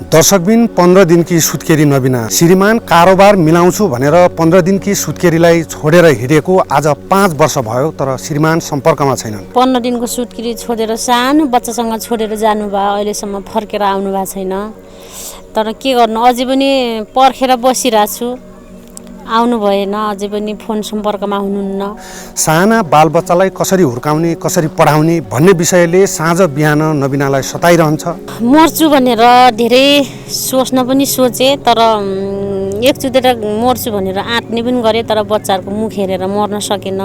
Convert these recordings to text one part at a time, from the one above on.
दर्शकबिन 15 दिनकी सुत्केरी नबिना श्रीमान कारोबार मिलाउँछु भनेर 15 दिनकी सुत्केरीलाई छोडेर हिँडेको आज 5 वर्ष भयो, तर श्रीमान सम्पर्कमा छैनन्। 15 दिनको सुत्केरी छोडेर सानो बच्चासँग छोडेर जानुभयो, अहिलेसम्म फर्केर आउनु भएको छैन। तर के गर्नु, अझै पनि पर्खेर बसिरहेको छु, आउनु भएन, अझै पनि फोन सम्पर्कमा हुनुहुन्न। साना बालबच्चालाई कसरी हुर्काउने, कसरी पढाउने भन्ने विषयले साँझ बिहान नबिनालाई सताइरहन्छ। मर्छु भनेर धेरै सोच्न पनि सोचे, तर एकचोटि मर्छु भनेर आँट्ने पनि गरे, तर बच्चाहरूको मुख हेरेर मर्न सकेन।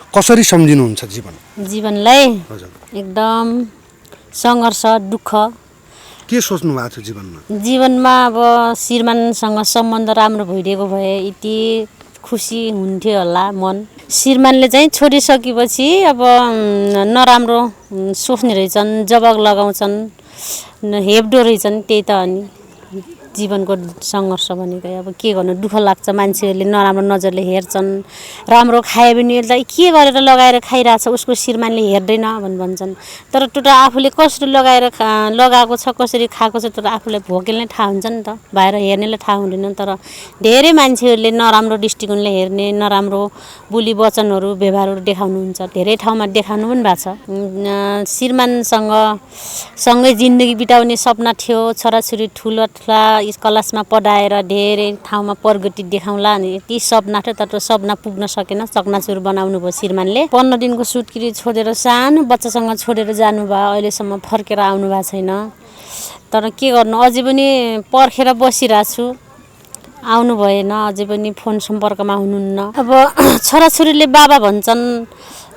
कसरी सम्झिनुहुन्छ जीवनलाई? एकदम सङ्घर्ष, दुःख। के सोच्नु भएको थियो जीवनमा? अब श्रीमानसँग सम्बन्ध राम्रो भइदिएको भए यति खुसी हुन्थ्यो होला मन। श्रीमानले चाहिँ छोडिसकेपछि अब नराम्रो सोच्ने रहेछन्, जवाब लगाउँछन्, हेप्दो रहेछन्। त्यही त अनि जीवनको सङ्घर्ष भनेको। अब के गर्नु, दुःख लाग्छ, मान्छेहरूले नराम्रो नजरले हेर्छन्। राम्रो खायो भने यसलाई के गरेर लगाएर खाइरहेछ, उसको श्रीमानले हेर्दैन भन्छन्। तर टोटल आफूले कसरी लगाएको छ, कसरी खाएको छ, तर आफूलाई भोकेल नै थाहा हुन्छ नि त, बाहिर हेर्नेलाई थाहा हुँदैन। तर धेरै मान्छेहरूले नराम्रो दृष्टिकोणले हेर्ने, नराम्रो बोली वचनहरू व्यवहारहरू देखाउनुहुन्छ। धेरै ठाउँमा देखाउनु पनि भएको छ। श्रीमानसँग सँगै जिन्दगी बिताउने सपना थियो, छोराछोरी ठुला क्लासमा पढाएर धेरै ठाउँमा प्रगति देखाउँला अनि यति सपना थियो, तर सपना पुग्न सकेन। चकनाचुर बनाउनु भयो श्रीमानले। 15 दिनको सुत्केरी छोडेर सानो बच्चासँग छोडेर जानुभयो, अहिलेसम्म फर्केर आउनु भएको छैन। तर के गर्नु, अझै पनि पर्खेर बसिरहेको छु, आउनु भएन, अझै पनि फोन सम्पर्कमा हुनुहुन्न। अब छोराछोरीले बाबा भन्छन्,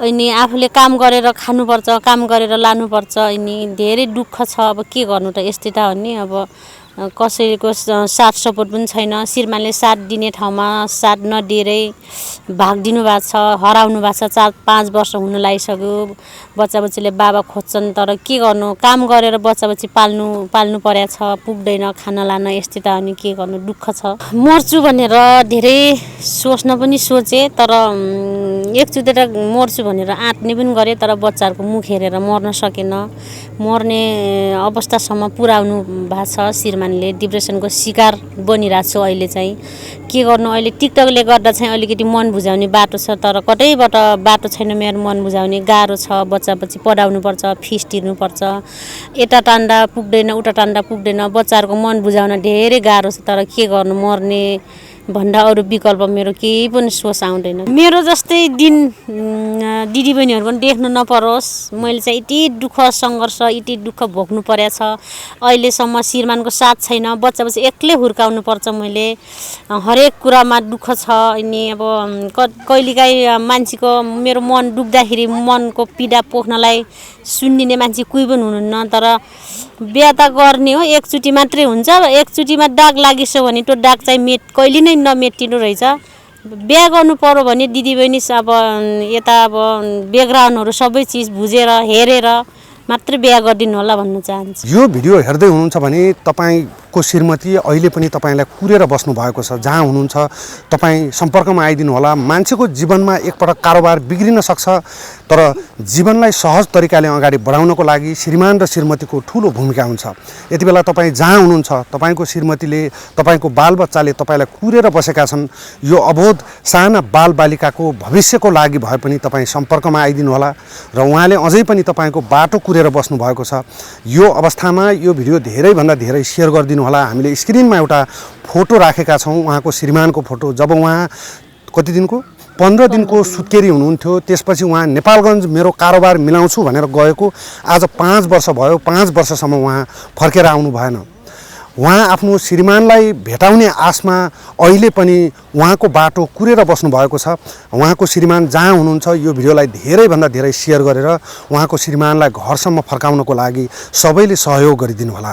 अनि आफूले काम गरेर खानुपर्छ, काम गरेर लानुपर्छ, अनि धेरै दुःख छ। अब के गर्नु त, यस्तै त हो नि। अब कसैको साथ सपोर्ट पनि छैन। श्रीमानले साथ दिने ठाउँमा साथ नदिएरै भागिदिनु भएको छ, हराउनु भएको छ। 4-5 वर्ष हुन लागिसक्यो। बच्चाबच्चीले बाबा खोज्छन्, तर के गर्नु, काम गरेर बच्चाबच्ची पाल्नु परेको छ, पुग्दैन खान लान। यस्तै त अनि के गर्नु, दुःख छ। मर्छु भनेर धेरै सोच्न पनि सोचे, तर एकचोटि मर्छु भनेर आँट्ने पनि गरे, तर बच्चाहरूको मुख हेरेर मर्न सकेन। मर्ने अवस्थासम्म पुर्याउनु भएको छ। श्रीमानले डिप्रेसनको शिकार बनिरहेको छु अहिले चाहिँ। के गर्नु, अहिले टिकटकले गर्दा चाहिँ अलिकति मन बुझाउने बाटो छ, तर कतैबाट बाटो छैन मेरो मन बुझाउने। गाह्रो छ, बच्चाबच्ची पढाउनु पर्छ, फिस तिर्नुपर्छ, यता टान्दा पुग्दैन, उता टान्दा पुग्दैन। बच्चाहरूको मन बुझाउन धेरै गाह्रो छ। तर के गर्नु, मर्ने भन्दा अरू विकल्प मेरो केही पनि सोच आउँदैन। मेरो जस्तै दिन दिदीबहिनीहरू पनि देख्नु नपरोस्। मैले चाहिँ यति दुःख सङ्घर्ष, यति दुःख भोग्नु परेको छ। अहिलेसम्म श्रीमानको साथ छैन, बच्चाबच्ची एक्लै हुर्काउनु पर्छ। मैले हरेक कुरामा दुःख छ। अनि अब कहिलेकाहीँ मान्छेको मेरो मन दुख्दाखेरि मनको पीडा पोख्नलाई सुनिने मान्छे कोही पनि हुनुहुन्न। तर बिहा त गर्ने हो, एकचोटि मात्रै हुन्छ। एकचोटिमा दाग लागिसक्यो भने त्यो दाग चाहिँ कहिले नै नमेटिनु रहेछ। बिहा गर्नु पर्यो भने दिदीबहिनी अब यता अब ब्याकग्राउन्डहरू सबै चिज बुझेर हेरेर मात्र बिहा गरिदिनु होला भन्न चाहन्छु। यो भिडियो हेर्दै हुनुहुन्छ भने तपाईँको श्रीमती अहिले पनि तपाईँलाई कुरेर बस्नु भएको छ। जहाँ हुनुहुन्छ तपाईँ सम्पर्कमा आइदिनु होला। मान्छेको जीवनमा एकपटक कारोबार बिग्रिन सक्छ, तर जीवनलाई सहज तरिकाले अगाडि बढाउनको लागि श्रीमान र श्रीमतीको ठुलो भूमिका हुन्छ। यति बेला तपाईँ जहाँ हुनुहुन्छ तपाईँको श्रीमतीले, तपाईँको बालबच्चाले तपाईँलाई कुरेर बसेका छन्। यो अबोध साना बालबालिकाको भविष्यको लागि भए पनि तपाईँ सम्पर्कमा आइदिनु होला र उहाँले अझै पनि तपाईँको बाटो कुरेर बस्नु भएको छ। यो अवस्थामा यो भिडियो धेरैभन्दा धेरै सेयर गरिदिनु होला। हामीले स्क्रिनमा एउटा फोटो राखेका छौँ, उहाँको श्रीमानको फोटो। जब उहाँ कति दिनको 15 दिनको सुत्केरी हुनुहुन्थ्यो, त्यसपछि उहाँ नेपालगञ्ज मेरो कारोबार मिलाउँछु भनेर गएको। आज 5 वर्ष भयो, 5 वर्षसम्म उहाँ फर्केर आउनु भएन। उहाँ आफ्नो श्रीमानलाई भेटाउने आशमा अहिले पनि उहाँको बाटो कुरेर बस्नु भएको छ। उहाँको श्रीमान जहाँ हुनुहुन्छ यो भिडियोलाई धेरैभन्दा धेरै सेयर गरेर उहाँको श्रीमानलाई घरसम्म फर्काउनको लागि सबैले सहयोग गरिदिनु होला।